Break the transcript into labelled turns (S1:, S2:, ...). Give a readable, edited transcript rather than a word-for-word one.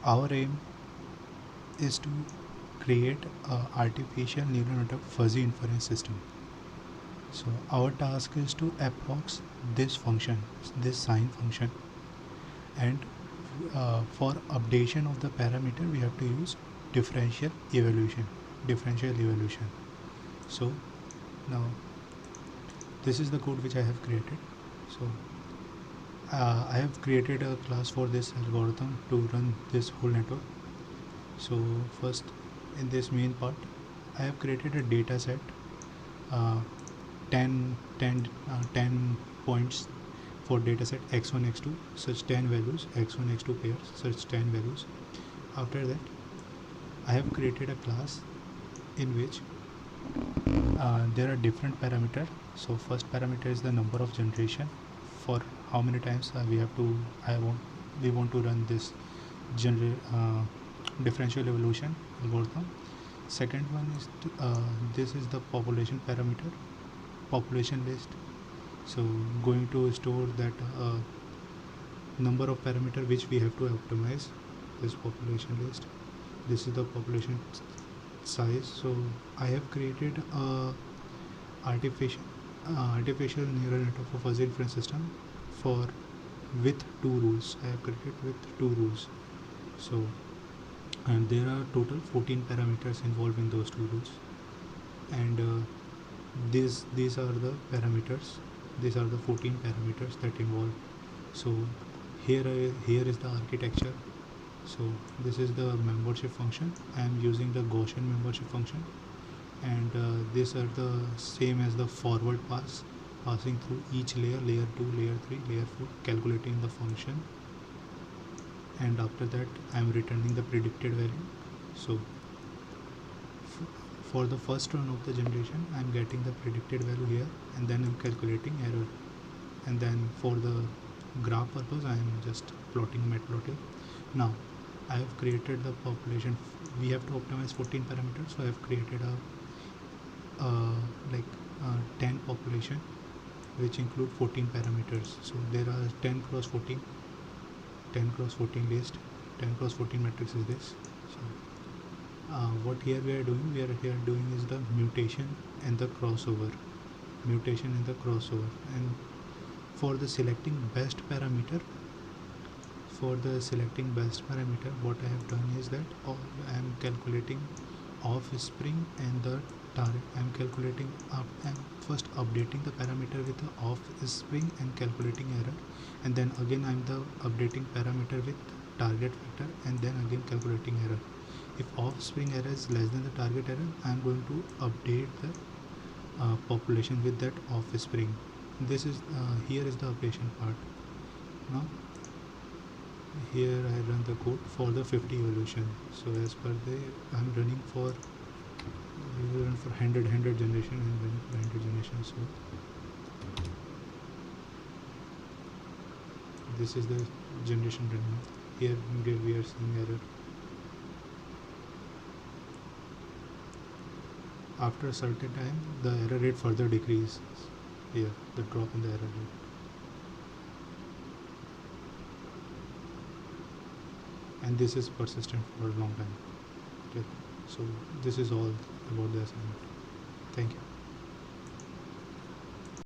S1: Our aim is to create a artificial neural network fuzzy inference system. So our task is to approx this function, this sine function, and for updation of the parameter we have to use differential evaluation. So now this is the code which I have created. So I have created a class for this algorithm to run this whole network. So first, in this main part, I have created a data set, uh, 10 points for data set x1 x2, such 10 values, x1 x2 pairs, such 10 values. After that, I have created a class in which there are different parameters. So first parameter is the number of generation, for how many times we want to run this differential evolution algorithm. Second one is this is the population parameter, population list. So going to store that number of parameter which we have to optimize this population list. This is the population size. So I have created a artificial neural network for fuzzy inference system for with two rules. I have created with two rules. So and there are total 14 parameters involved in those two rules, and these are the parameters. These are the 14 parameters that involve. So here is the architecture. So this is the membership function. I am using the Gaussian membership function, and these are the same as the forward pass, passing through each layer, layer 2, layer 3, layer 4, calculating the function, and after that I am returning the predicted value. So for the first run of the generation I am getting the predicted value here, and then I am calculating error, and then for the graph purpose I am just plotting matplotlib. Now I have created the population. We have to optimize 14 parameters, so I have created a 10 population which include 14 parameters. So there are 10 cross 14 list, 10 cross 14 matrix is this. So what here we are doing is the mutation and the crossover, and for the selecting best parameter, what I have done is that I am calculating offspring and the target. I am calculating I'm first updating the parameter with the offspring and calculating error, and then again I am updating parameter with target vector, and then again calculating error. If offspring error is less than the target error, I am going to update the population with that offspring. This is here is the updation part. Now here I run the code for the 50 evolution. So as per the I'm running for 100 generation and running for 100 generation. So this is the generation running. Here we are seeing error. After a certain time the error rate further decreases. Here the drop in the error rate. And this is persistent for a long time. Okay. So this is all about the assignment. Thank you.